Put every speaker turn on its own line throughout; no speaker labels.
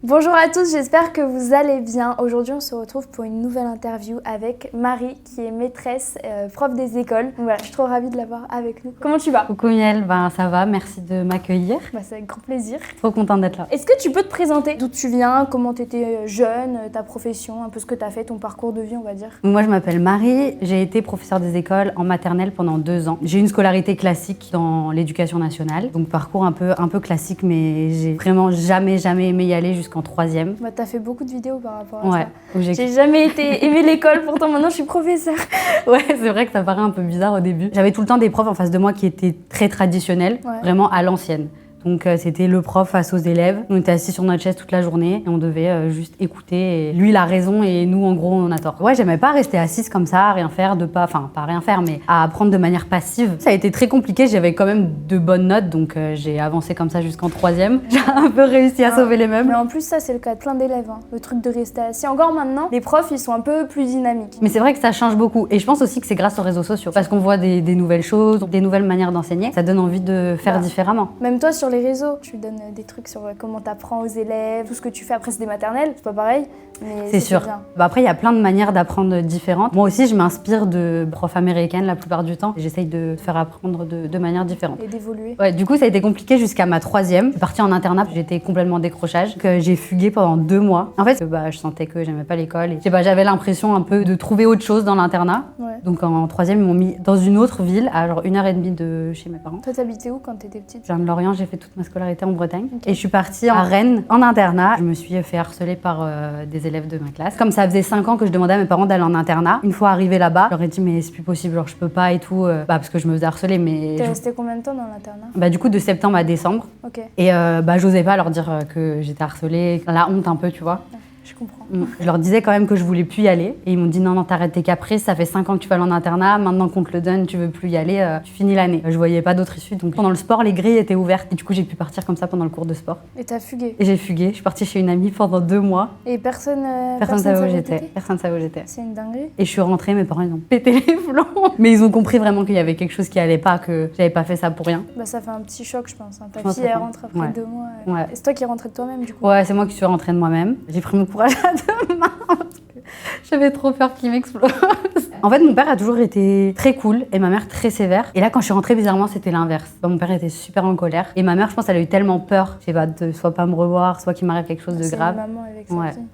Bonjour à tous, j'espère que vous allez bien. Aujourd'hui, on se retrouve pour une nouvelle interview avec Marie, qui est maîtresse, prof des écoles. Donc voilà, je suis trop ravie de l'avoir avec nous. Comment tu vas?
Coucou Miel, ça va, merci de m'accueillir.
C'est avec grand plaisir.
Trop contente d'être là.
Est-ce que tu peux te présenter d'où tu viens, comment tu étais jeune, ta profession, un peu ce que tu as fait, ton parcours de vie, on va dire?
Moi, je m'appelle Marie, j'ai été professeure des écoles en maternelle pendant 2 ans. J'ai eu une scolarité classique dans l'éducation nationale, donc parcours un peu classique, mais j'ai vraiment jamais aimé y aller jusqu'en 3e.
T'as fait beaucoup de vidéos par rapport à ça.
J'ai
jamais aimé l'école, pourtant maintenant je suis professeure.
Ouais, c'est vrai que ça paraît un peu bizarre au début. J'avais tout le temps des profs en face de moi qui étaient très traditionnels, vraiment à l'ancienne. Donc c'était le prof face aux élèves. On était assis sur notre chaise toute la journée et on devait juste écouter. Et lui, il a raison et nous, en gros, on a tort. Ouais, j'aimais pas rester assise comme ça, à rien faire, pas rien faire, mais à apprendre de manière passive. Ça a été très compliqué. J'avais quand même de bonnes notes, donc j'ai avancé comme ça jusqu'en 3e. J'ai un peu réussi à sauver les meubles.
Mais en plus, ça, c'est le cas de plein d'élèves. Le truc de rester assis. Encore maintenant, les profs, ils sont un peu plus dynamiques.
Mais c'est vrai que ça change beaucoup. Et je pense aussi que c'est grâce aux réseaux sociaux. Parce qu'on voit des nouvelles choses, des nouvelles manières d'enseigner. Ça donne envie de faire différemment.
Même toi, sur les réseaux, tu donnes des trucs sur comment t'apprends aux élèves, tout ce que tu fais. Après, c'est des maternelles, c'est pas pareil, mais
c'est sûr.
Bien.
Après, il y a plein de manières d'apprendre différentes. Moi aussi, je m'inspire de profs américaines la plupart du temps. J'essaye de faire apprendre de manière différente.
Et d'évoluer.
Ouais, du coup, ça a été compliqué jusqu'à ma 3e. Je suis partie en internat, j'étais complètement décrochage. J'ai fugué pendant 2 mois. En fait, je sentais que j'aimais pas l'école. Et j'avais l'impression un peu de trouver autre chose dans l'internat.
Ouais.
Donc en 3e, ils m'ont mis dans une autre ville, à genre 1h30 de chez mes parents.
Toi, t'habitais où quand t'étais petite?
Je viens de Lorient, j'ai fait toute ma scolarité en Bretagne. Okay. Et je suis partie à Rennes en internat. Je me suis fait harceler par des élèves de ma classe. Comme ça faisait 5 ans que je demandais à mes parents d'aller en internat, une fois arrivée là-bas, je leur ai dit mais c'est plus possible, genre je peux pas et tout, parce que je me faisais harceler. Mais
t'es resté combien de temps dans l'internat?
Du coup de septembre à décembre.
Okay.
Et j'osais pas leur dire que j'étais harcelée, la honte un peu, tu vois.
Je comprends.
Je leur disais quand même que je voulais plus y aller. Et ils m'ont dit non, t'arrêtes tes caprices, ça fait 5 ans que tu vas aller en internat, maintenant qu'on te le donne, tu veux plus y aller, tu finis l'année. Je voyais pas d'autre issue. Donc pendant le sport, les grilles étaient ouvertes. Et du coup, j'ai pu partir comme ça pendant le cours de sport.
Et t'as fugué?
Et j'ai fugué. Je suis partie chez une amie pendant 2 mois.
Et personne
savait où j'étais. Personne savait où j'étais.
C'est une dinguerie.
Et je suis rentrée, mes parents ils ont pété les plombs. Mais ils ont compris vraiment qu'il y avait quelque chose qui allait pas, que j'avais pas fait ça pour rien.
Ça fait un petit choc, je pense. Ta fille, elle rentre après 2 mois.
Ouais.
Et c'est toi qui es rentrée de toi-même, du coup?
Ouais, c'est moi qui suis rentrée de moi-même. J'ai pris mon courage à 2 mains. J'avais trop peur qu'il m'explose. En fait, mon père a toujours été très cool et ma mère très sévère. Et là, quand je suis rentrée, bizarrement, c'était l'inverse. Mon père était super en colère. Et ma mère, je pense, elle a eu tellement peur, je sais pas, de soit pas me revoir, soit qu'il m'arrive quelque chose de grave.
C'est une maman avec sa fille.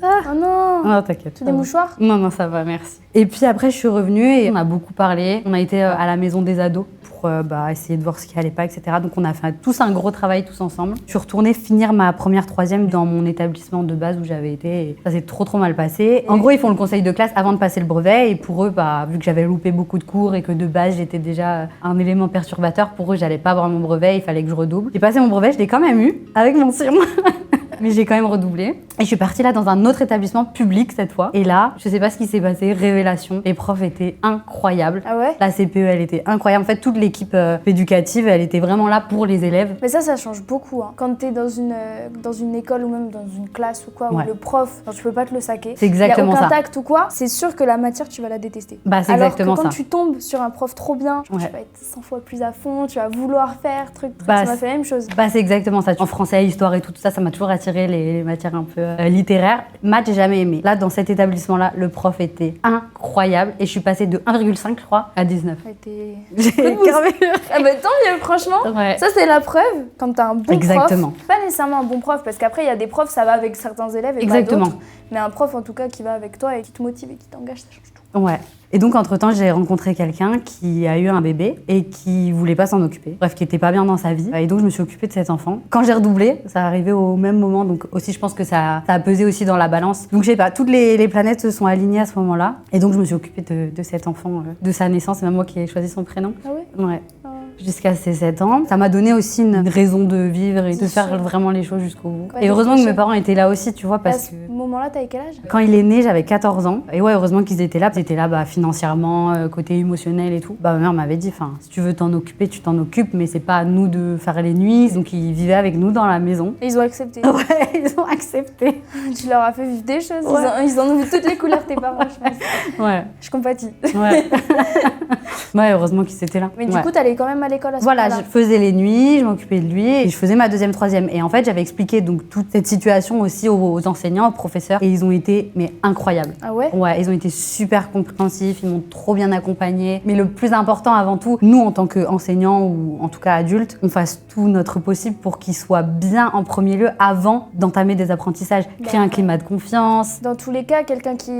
Ah non!
Non, t'inquiète.
Tu des mouchoirs?
Non, ça va, merci. Et puis après, je suis revenue et on a beaucoup parlé. On a été à la maison des ados pour essayer de voir ce qui allait pas, etc. Donc on a fait tous un gros travail tous ensemble. Je suis retournée finir ma première 3e dans mon établissement de base où j'avais été. Et ça s'est trop mal passé. En gros, ils font le conseil de classe avant de passer le brevet. Et pour eux, vu que j'avais loupé beaucoup de cours et que de base, j'étais déjà un élément perturbateur, pour eux, j'allais pas avoir mon brevet, il fallait que je redouble. J'ai passé mon brevet, je l'ai quand même eu, avec mention. Mais j'ai quand même redoublé. Et je suis partie là dans un autre établissement public cette fois. Et là, je sais pas ce qui s'est passé, révélation. Les profs étaient incroyables.
Ah ouais?
La CPE, elle était incroyable. En fait, toute l'équipe éducative, elle était vraiment là pour les élèves.
Mais ça change beaucoup. Hein. Quand t'es dans une école ou même dans une classe ou quoi, où le prof, tu peux pas te le saquer.
C'est exactement ça.
Y a aucun tact ou quoi, c'est sûr que la matière, tu vas la détester.
C'est exactement ça.
Alors que quand tu tombes sur un prof trop bien, tu vas être 100 fois plus à fond, tu vas vouloir faire truc. Ça m'a fait la même chose.
C'est exactement ça. En français, histoire et tout ça, ça m'a toujours attiré les matières un peu littéraires. Maths, j'ai jamais aimé. Là, dans cet établissement-là, le prof était incroyable et je suis passée de 1,5, je crois, à 19.
J'ai carrément. Tant mieux, franchement.
Ouais.
Ça, c'est la preuve quand t'as un bon prof. Pas nécessairement un bon prof, parce qu'après, il y a des profs, ça va avec certains élèves et pas d'autres. Mais un prof, en tout cas, qui va avec toi et qui te motive et qui t'engage, ça change tout.
Ouais. Et donc, entre-temps, j'ai rencontré quelqu'un qui a eu un bébé et qui voulait pas s'en occuper. Bref, qui était pas bien dans sa vie. Et donc, je me suis occupée de cet enfant. Quand j'ai redoublé, ça arrivait au même moment. Donc, aussi, je pense que ça a pesé aussi dans la balance. Donc, je sais pas, toutes les planètes se sont alignées à ce moment-là. Et donc, je me suis occupée de cet enfant, de sa naissance. C'est même moi qui ai choisi son prénom.
Ah ouais?
Ouais. Jusqu'à ses 7 ans. Ça m'a donné aussi une raison de vivre et de faire vraiment les choses jusqu'au bout. Et heureusement que mes parents étaient là aussi, tu vois, parce que...
À ce moment-là, t'avais quel âge?
Quand il est né, j'avais 14 ans. Et ouais, heureusement qu'ils étaient là. Ils étaient là financièrement, côté émotionnel et tout. Ma mère m'avait dit, si tu veux t'en occuper, tu t'en occupes, mais c'est pas à nous de faire les nuits. Donc ils vivaient avec nous dans la maison.
Et ils ont accepté?
Ouais, ils ont accepté.
Tu leur as fait vivre des choses.
Ouais.
Ils en ont vu toutes les couleurs, tes parents, je pense.
Ouais.
Je compatis.
Ouais. Ouais, heureusement qu'ils étaient là.
Mais du coup, t'allais quand même à l'école à ce
Voilà,
moment-là.
je faisais les nuits, je m'occupais de lui et je faisais ma deuxième, troisième. Et en fait, j'avais expliqué donc toute cette situation aussi aux enseignants, aux professeurs et ils ont été incroyables.
Ah ouais?
Ouais, ils ont été super compréhensifs, ils m'ont trop bien accompagnée. Mais le plus important avant tout, nous en tant qu'enseignants ou en tout cas adultes, on fasse tout notre possible pour qu'ils soient bien en premier lieu avant d'entamer des apprentissages. Créer un climat de confiance.
Dans tous les cas,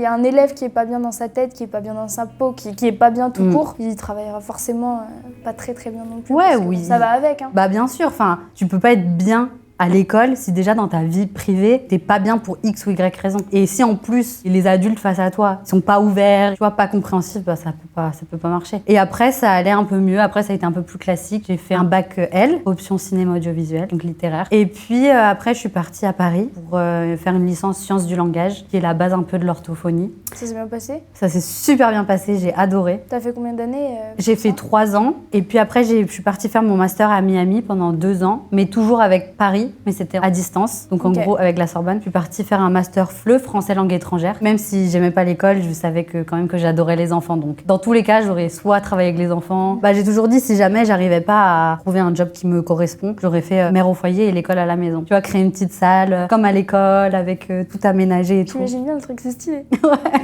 un élève qui est pas bien dans sa tête, qui est pas bien dans sa peau, qui est pas bien tout court, il travaillera forcément pas très très bien non plus.
Ouais,
parce que
oui.
Ça va avec. Hein.
Bah bien sûr, enfin, tu peux pas être bien à l'école si déjà dans ta vie privée, t'es pas bien pour X ou Y raison. Et si en plus, les adultes face à toi sont pas ouverts, tu vois, pas compréhensifs, bah ça peut pas marcher. Et après, ça allait un peu mieux. Après, ça a été un peu plus classique. J'ai fait un bac L, option cinéma audiovisuel, donc littéraire. Et puis après, je suis partie à Paris pour faire une licence sciences du langage, qui est la base un peu de l'orthophonie.
Ça s'est bien passé?
Ça s'est super bien passé, j'ai adoré.
T'as fait combien d'années
J'ai fait 3 ans. Et puis après, je suis partie faire mon master à Miami pendant 2 ans, mais toujours avec Paris. Mais c'était à distance, donc en gros avec la Sorbonne. Je suis partie faire un master FLE, français langue étrangère. Même si j'aimais pas l'école, je savais quand même que j'adorais les enfants. Donc dans tous les cas, j'aurais soit travaillé avec les enfants. Bah, j'ai toujours dit si jamais j'arrivais pas à trouver un job qui me correspond, j'aurais fait mère au foyer et l'école à la maison. Tu vois, créer une petite salle comme à l'école avec tout aménagé et tout.
J'imagine bien le truc, c'est stylé.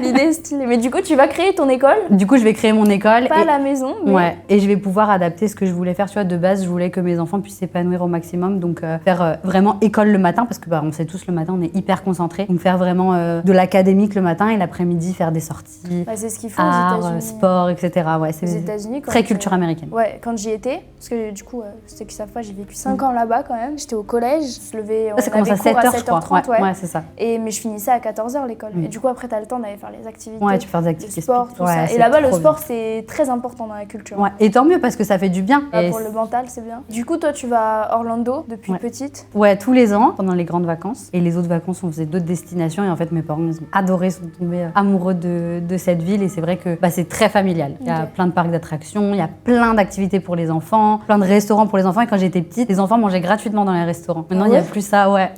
L'idée est stylée. Mais du coup, tu vas créer ton école?
Du coup, je vais créer mon école.
Pas à la maison, mais...
Ouais, et je vais pouvoir adapter ce que je voulais faire. Tu vois, de base, je voulais que mes enfants puissent s'épanouir au maximum. Donc, faire vraiment école le matin, parce que on sait tous, le matin, on est hyper concentrés. Donc, faire vraiment de l'académique le matin et l'après-midi, faire des sorties.
Bah, c'est ce qu'ils font
art,
aux États-Unis.
sport, etc. Ouais, c'est
aux États-Unis,
très culture américaine.
Ouais, quand j'y étais, parce que du coup, ceux qui savent pas, j'ai vécu 5 ans là-bas quand même. J'étais au collège, je me levais,
Ça commence à 7h, je crois.
7h30,
ouais, c'est ça.
Mais je finissais à 14h l'école. Et du coup, après, t'as le temps d'aller faire les activités.
Ouais, tu peux faire des activités.
Le sport, tout
ouais,
ça. Et là-bas, le sport, c'est très important dans la culture.
Ouais, et tant mieux, parce que ça fait du bien.
Pour le mental, c'est bien. Du coup, toi, tu vas à Orlando depuis petite?
Ouais, tous les ans, pendant les grandes vacances. Et les autres vacances, on faisait d'autres destinations. Et en fait, mes parents, ils ont adoré, sont tombés amoureux de cette ville. Et c'est vrai que c'est très familial. Il y a plein de parcs d'attractions, il y a plein d'activités pour les enfants, plein de restaurants pour les enfants. Et quand j'étais petite, les enfants mangeaient gratuitement dans les restaurants. Maintenant, il n'y a plus ça, ouais.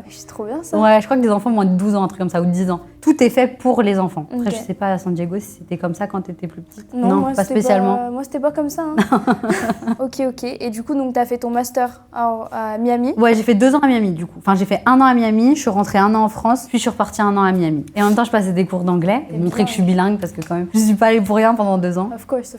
C'est trop bien ça.
Ouais, je crois que des enfants moins de 12 ans, un truc comme ça, ou 10 ans. Tout est fait pour les enfants. Après, je sais pas à San Diego si c'était comme ça quand t'étais plus petite.
Non, moi,
pas spécialement.
Moi, c'était pas comme ça. Hein. Ok. Et du coup, donc, t'as fait ton master à Miami?
Ouais, j'ai fait 2 ans à Miami, du coup. Enfin, j'ai fait 1 an à Miami, je suis rentrée 1 an en France, puis je suis repartie 1 an à Miami. Et en même temps, je passais des cours d'anglais, et montrer que je suis bilingue, parce que quand même, je suis pas allée pour rien pendant 2 ans.
Of course.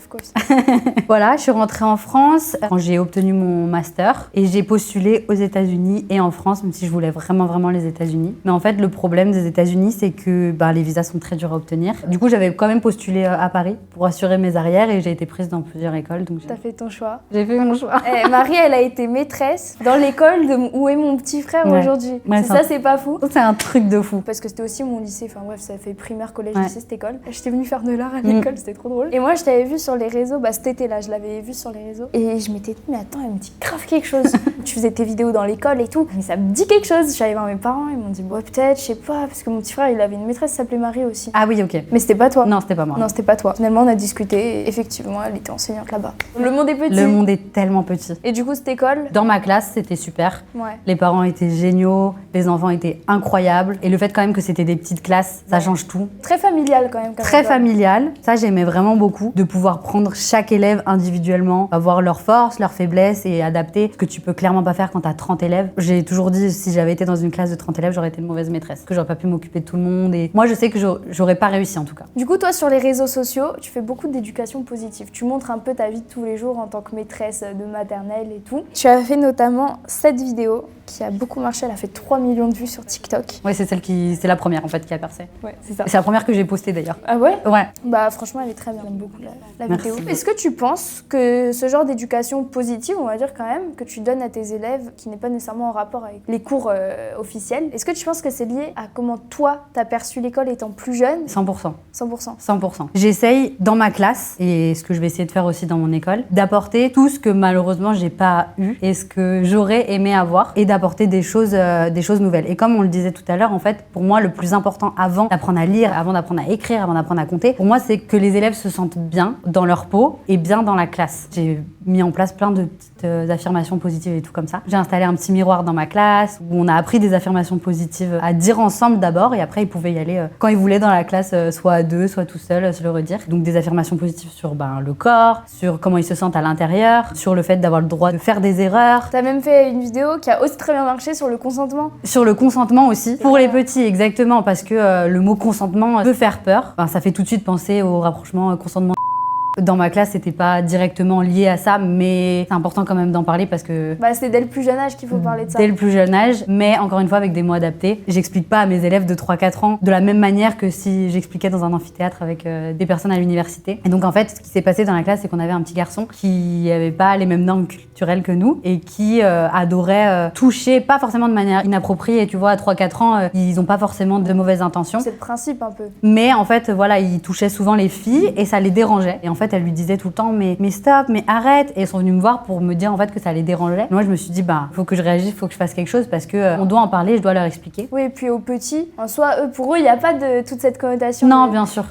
Voilà, je suis rentrée en France quand j'ai obtenu mon master, et j'ai postulé aux États-Unis et en France, même si je voulais vraiment les États-Unis. Mais en fait, le problème des États-Unis, c'est que les visas sont très durs à obtenir. Du coup, j'avais quand même postulé à Paris pour assurer mes arrières, et j'ai été prise dans plusieurs écoles. Donc
t'as fait ton choix.
J'ai fait mon choix.
Marie, elle a été maîtresse dans l'école où est mon petit frère aujourd'hui.
Ouais,
c'est pas fou.
C'est un truc de fou.
Parce que c'était aussi mon lycée, enfin bref, ça fait primaire, collège, lycée, cette école. J'étais venue faire de l'art à l'école, c'était trop drôle. Et moi, je t'avais vu sur les réseaux, cet été-là, je l'avais vu sur les réseaux. Et je m'étais dit, mais attends, elle me dit grave quelque chose. Tu faisais tes vidéos dans l'école et tout, mais ça me dit quelque chose. J'allais voir mes parents, ils m'ont dit, ouais, peut-être, je sais pas, parce que mon petit frère, il avait une maîtresse qui s'appelait Marie aussi.
Ah oui, ok.
Mais c'était pas toi.
Non, c'était pas moi.
Non, c'était pas toi. Finalement, on a discuté et effectivement, elle était enseignante là-bas. Le monde est petit.
Le monde est tellement petit.
Et du coup, cette école?
Dans ma classe, c'était super.
Ouais.
Les parents étaient géniaux, les enfants étaient incroyables. Et le fait quand même que c'était des petites classes, ça change tout.
Très familial quand même.
Très familial. Ça, j'aimais vraiment beaucoup. De pouvoir prendre chaque élève individuellement, avoir leurs forces, leurs faiblesses et adapter. Ce que tu peux clairement pas faire quand t'as 30 élèves. J'ai toujours dit, si j'avais été dans une classe de 30 élèves, j'aurais été une mauvaise maîtresse. Que j'aurais pas pu m'occuper de tout le monde. Et moi, je sais que j'aurais pas réussi en tout cas.
Du coup, toi, sur les réseaux sociaux, tu fais beaucoup d'éducation positive. Tu montres un peu ta vie de tous les jours en tant que maîtresse de maternelle et tout. Tu as fait notamment cette vidéo qui a beaucoup marché. Elle a fait 3 millions de vues sur TikTok.
Ouais, c'est la première en fait qui a percé.
Ouais, c'est ça.
C'est la première que j'ai postée d'ailleurs.
Ah ouais?
Ouais.
Franchement, elle est très bien. J'aime beaucoup la
Merci.
vidéo. Est-ce que tu penses que ce genre d'éducation positive, on va dire quand même, que tu donnes à tes élèves, qui n'est pas nécessairement en rapport avec les cours officiels, est-ce que tu penses que c'est lié à comment toi, t'as perçu l'école étant plus jeune?
100%.
100%.
100%. J'essaye dans ma classe, et ce que je vais essayer de faire aussi dans mon école, d'apporter tout ce que malheureusement j'ai pas eu et ce que j'aurais aimé avoir, et d'apporter des choses nouvelles. Et comme on le disait tout à l'heure, en fait, pour moi, le plus important avant d'apprendre à lire, avant d'apprendre à écrire, avant d'apprendre à compter, pour moi, c'est que les élèves se sentent bien dans leur peau et bien dans la classe. J'ai mis en place plein de petites affirmations positives et tout comme ça. J'ai installé un petit miroir dans ma classe où on a appris des affirmations positives à dire ensemble d'abord et après ils pouvaient y aller quand ils voulaient dans la classe, soit à deux, soit tout seul, se le redire. Donc des affirmations positives sur le corps, sur comment ils se sentent à l'intérieur, sur le fait d'avoir le droit de faire des erreurs.
T'as même fait une vidéo qui a aussi très bien marché sur le consentement.
Sur le consentement aussi, pour les petits exactement, parce que le mot consentement peut faire peur. Enfin, ça fait tout de suite penser au rapprochement consentement. Dans ma classe, c'était pas directement lié à ça, mais c'est important quand même d'en parler parce que...
c'est dès le plus jeune âge qu'il faut parler de ça.
Dès le plus jeune âge, mais encore une fois avec des mots adaptés. J'explique pas à mes élèves de 3-4 ans de la même manière que si j'expliquais dans un amphithéâtre avec des personnes à l'université. Et donc en fait, ce qui s'est passé dans la classe, c'est qu'on avait un petit garçon qui avait pas les mêmes normes culturelles que nous et qui adorait toucher, pas forcément de manière inappropriée. Tu vois, à 3-4 ans, ils ont pas forcément de mauvaises intentions.
C'est le principe un peu.
Mais en fait, voilà, il touchait souvent les filles et ça les dérangeait. Et en fait, elle lui disait tout le temps mais stop, mais arrête. Et ils sont venus me voir pour me dire en fait que ça les dérangeait. Et moi, je me suis dit faut que je réagisse, faut que je fasse quelque chose parce que on doit en parler, je dois leur expliquer.
Oui, et puis aux petits, en soi, pour eux, il n'y a pas de toute cette connotation.
Non, bien sûr.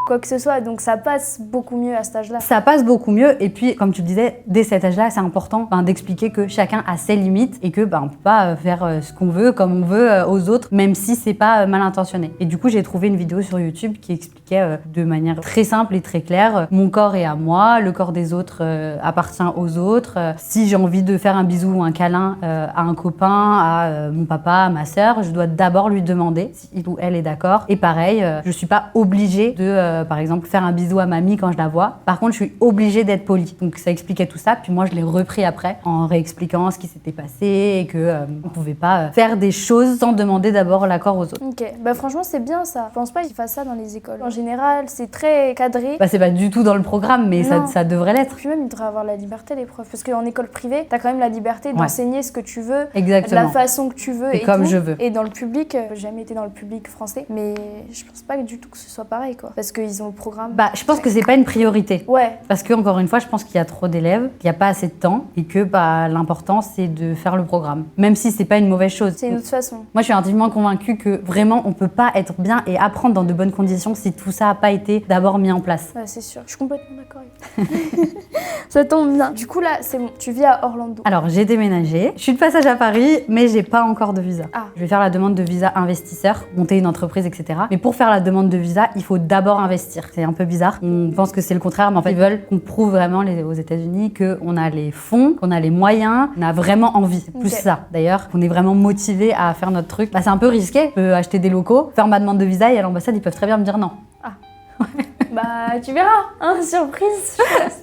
Quoi que ce soit, donc ça passe beaucoup mieux à cet âge-là.
Ça passe beaucoup mieux et puis comme tu le disais, dès cet âge-là, c'est important d'expliquer que chacun a ses limites et que on peut pas faire ce qu'on veut comme on veut aux autres, même si c'est pas mal intentionné. Et du coup, j'ai trouvé une vidéo sur YouTube qui expliquait de manière très simple et très claire mon corps est à moi, le corps des autres appartient aux autres. Si j'ai envie de faire un bisou ou un câlin à un copain, à mon papa, à ma sœur, je dois d'abord lui demander si il ou elle est d'accord. Et pareil, je suis pas obligée de par exemple faire un bisou à mamie quand je la vois. Par contre, je suis obligée d'être polie. Donc ça expliquait tout ça, puis moi je l'ai repris après en réexpliquant ce qui s'était passé et que on pouvait pas faire des choses sans demander d'abord l'accord aux autres.
Ok, franchement c'est bien ça. Je pense pas qu'ils fassent ça dans les écoles. En général, c'est très cadré.
C'est pas du tout dans le programme, mais ça devrait l'être.
Puis même, ils devraient avoir la liberté, les profs. Parce qu'en école privée, t'as quand même la liberté d'enseigner ce que tu veux,
exactement,
de la façon que tu veux
et comme je veux.
Et dans le public, j'ai jamais été dans le public français, mais je pense pas du tout que ce soit pareil, quoi. Parce qu'ils ont le programme.
Je pense que c'est pas une priorité.
Ouais.
Parce que encore une fois, je pense qu'il y a trop d'élèves, qu'il n'y a pas assez de temps et que l'important c'est de faire le programme. Même si c'est pas une mauvaise chose.
C'est une autre façon.
Moi, je suis intimement convaincue que vraiment, on peut pas être bien et apprendre dans de bonnes conditions si tout ça a pas été d'abord mis en place.
Ouais, c'est sûr. Je suis complètement d'accord avec toi. Ça tombe bien. Du coup, là, c'est bon. Tu vis à Orlando.
Alors, j'ai déménagé. Je suis de passage à Paris, mais j'ai pas encore de visa.
Ah.
Je vais faire la demande de visa investisseur, monter une entreprise, etc. Mais pour faire la demande de visa, il faut d'abord investir. C'est un peu bizarre. On pense que c'est le contraire, mais en fait, ils veulent qu'on prouve vraiment aux États-Unis qu'on a les fonds, qu'on a les moyens, qu'on a vraiment envie. C'est plus ça, d'ailleurs, qu'on est vraiment motivé à faire notre truc. C'est un peu risqué. Je peux acheter des locaux, faire ma demande de visa et à l'ambassade, ils peuvent très bien me dire non.
Ah. Tu verras, hein, surprise.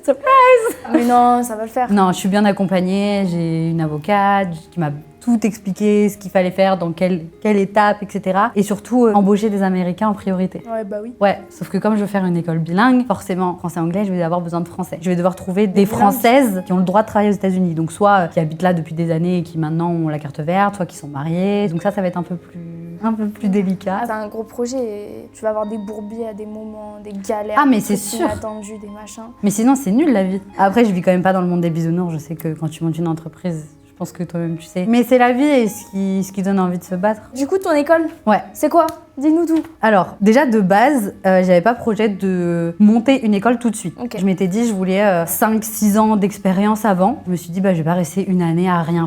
Surprise. Mais non, ça va le faire.
Non, je suis bien accompagnée, j'ai une avocate qui m'a tout expliqué, ce qu'il fallait faire, dans quelle étape, etc. Et surtout, embaucher des Américains en priorité.
Ouais, oui.
Ouais, sauf que comme je veux faire une école bilingue, forcément, français-anglais, je vais avoir besoin de français. Je vais devoir trouver des Françaises qui ont le droit de travailler aux États-Unis. Donc soit qui habitent là depuis des années et qui maintenant ont la carte verte, soit qui sont mariées. Donc ça va être un peu plus délicat.
C'est un gros projet et tu vas avoir des bourbiers à des moments, des galères.
Ah mais c'est sûr.
Inattendus, des machins.
Mais sinon c'est nul la vie. Après je vis quand même pas dans le monde des bisounours. Je sais que quand tu montes une entreprise, je pense que toi-même tu sais. Mais c'est la vie et ce qui donne envie de se battre.
Du coup ton école,
ouais,
c'est quoi? Dis-nous tout.
Alors, déjà de base, j'avais pas projet de monter une école tout de suite.
Okay.
Je m'étais dit, je voulais 5-6 ans d'expérience avant. Je me suis dit, je vais pas rester une année à rien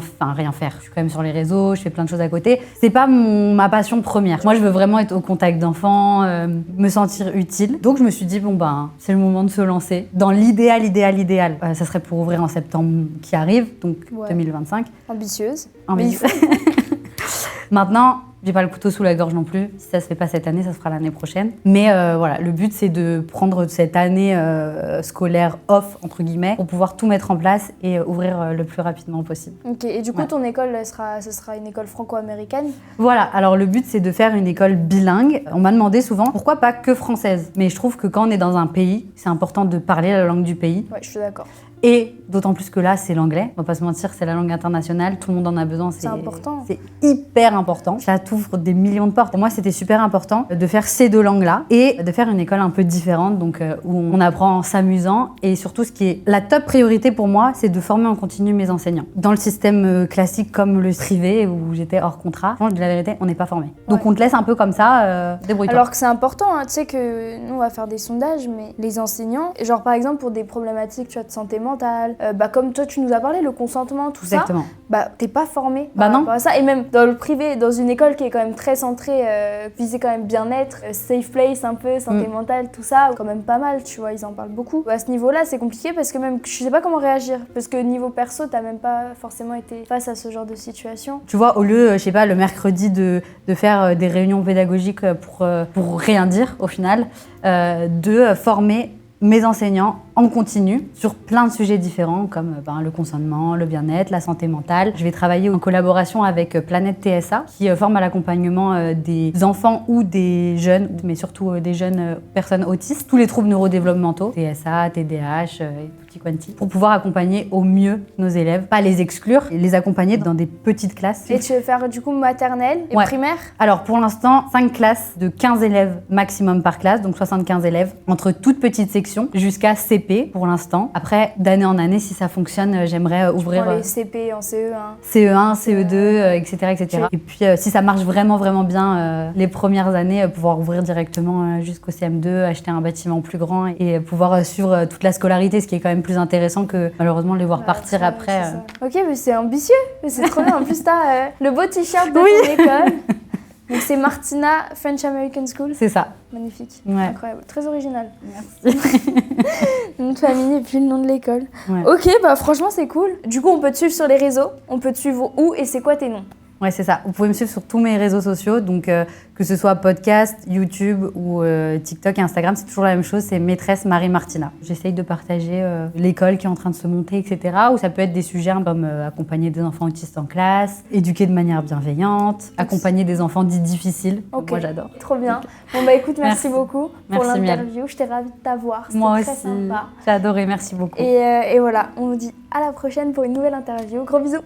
faire. Je suis quand même sur les réseaux, je fais plein de choses à côté. C'est pas ma passion première. Moi, je veux vraiment être au contact d'enfants, me sentir utile. Donc, je me suis dit, c'est le moment de se lancer. Dans l'idéal, ça serait pour ouvrir en septembre qui arrive, donc 2025.
Ambitieuse.
Maintenant, j'ai pas le couteau sous la gorge non plus. Si ça se fait pas cette année, ça se fera l'année prochaine. Mais voilà, le but c'est de prendre cette année scolaire off entre guillemets pour pouvoir tout mettre en place et ouvrir le plus rapidement possible.
Ok. Et du coup, ton école, ce sera une école franco-américaine?
Voilà. Alors le but c'est de faire une école bilingue. On m'a demandé souvent pourquoi pas que française. Mais je trouve que quand on est dans un pays, c'est important de parler la langue du pays.
Ouais, je suis d'accord.
Et d'autant plus que là, c'est l'anglais. On va pas se mentir, c'est la langue internationale. Tout le monde en a besoin.
C'est important.
C'est hyper important. Ça t'ouvre des millions de portes. Pour moi, c'était super important de faire ces deux langues-là et de faire une école un peu différente, donc où on apprend en s'amusant. Et surtout, ce qui est la top priorité pour moi, c'est de former en continu mes enseignants. Dans le système classique comme le privé, où j'étais hors contrat, franchement, je dis la vérité, on n'est pas formé. Donc on te laisse un peu comme ça, débrouille-toi.
Alors que c'est important, hein. Tu sais que nous, on va faire des sondages, mais les enseignants, genre par exemple pour des problématiques de santé mentale, mentale, comme toi tu nous as parlé, le consentement, tout
Exactement.
ça, t'es pas formé
Bah non.
à ça. Et même dans le privé, dans une école qui est quand même très centrée, visée quand même bien-être, safe place un peu, santé mentale, tout ça, quand même pas mal, tu vois, ils en parlent beaucoup. À ce niveau-là, c'est compliqué parce que même je sais pas comment réagir, parce que niveau perso, t'as même pas forcément été face à ce genre de situation.
Tu vois, au lieu, je sais pas, le mercredi de faire des réunions pédagogiques pour rien dire au final, de former mes enseignants en continu sur plein de sujets différents comme le consentement, le bien-être, la santé mentale. Je vais travailler en collaboration avec Planète TSA qui forme à l'accompagnement des enfants ou des jeunes, mais surtout des jeunes personnes autistes, tous les troubles neurodéveloppementaux, TSA, TDAH et tutti quanti, pour pouvoir accompagner au mieux nos élèves, pas les exclure, et les accompagner dans des petites classes.
Et tu veux faire du coup maternelle et primaire?
Alors pour l'instant, 5 classes de 15 élèves maximum par classe, donc 75 élèves, entre toutes petites sections jusqu'à CP pour l'instant. Après, d'année en année, si ça fonctionne, j'aimerais ouvrir
les CP en CE1.
CE1, CE2, etc., etc. Et puis, si ça marche vraiment, vraiment bien les premières années, pouvoir ouvrir directement jusqu'au CM2, acheter un bâtiment plus grand et pouvoir suivre toute la scolarité, ce qui est quand même plus intéressant que malheureusement les voir partir après.
Ok, mais c'est ambitieux, c'est trop bien. En plus, t'as le beau t-shirt de ton école. Donc c'est Martina French American School.
C'est ça.
Magnifique,
incroyable,
très original.
Merci.
Nom de famille et puis le nom de l'école.
Ouais.
Ok, franchement c'est cool. Du coup on peut te suivre sur les réseaux, on peut te suivre où et c'est quoi tes noms?
Ouais, c'est ça. Vous pouvez me suivre sur tous mes réseaux sociaux, donc que ce soit podcast, YouTube ou TikTok et Instagram, c'est toujours la même chose, c'est Maîtresse Marie Martina. J'essaye de partager l'école qui est en train de se monter, etc. Ou ça peut être des sujets comme accompagner des enfants autistes en classe, éduquer de manière bienveillante, accompagner des enfants dits difficiles.
Okay.
Moi, j'adore.
Trop bien. Bon, écoute, merci beaucoup pour l'interview. J'étais ravie de t'avoir.
Moi
très
aussi.
Sympa.
J'ai adoré, merci beaucoup.
Et voilà, on vous dit à la prochaine pour une nouvelle interview. Gros bisous.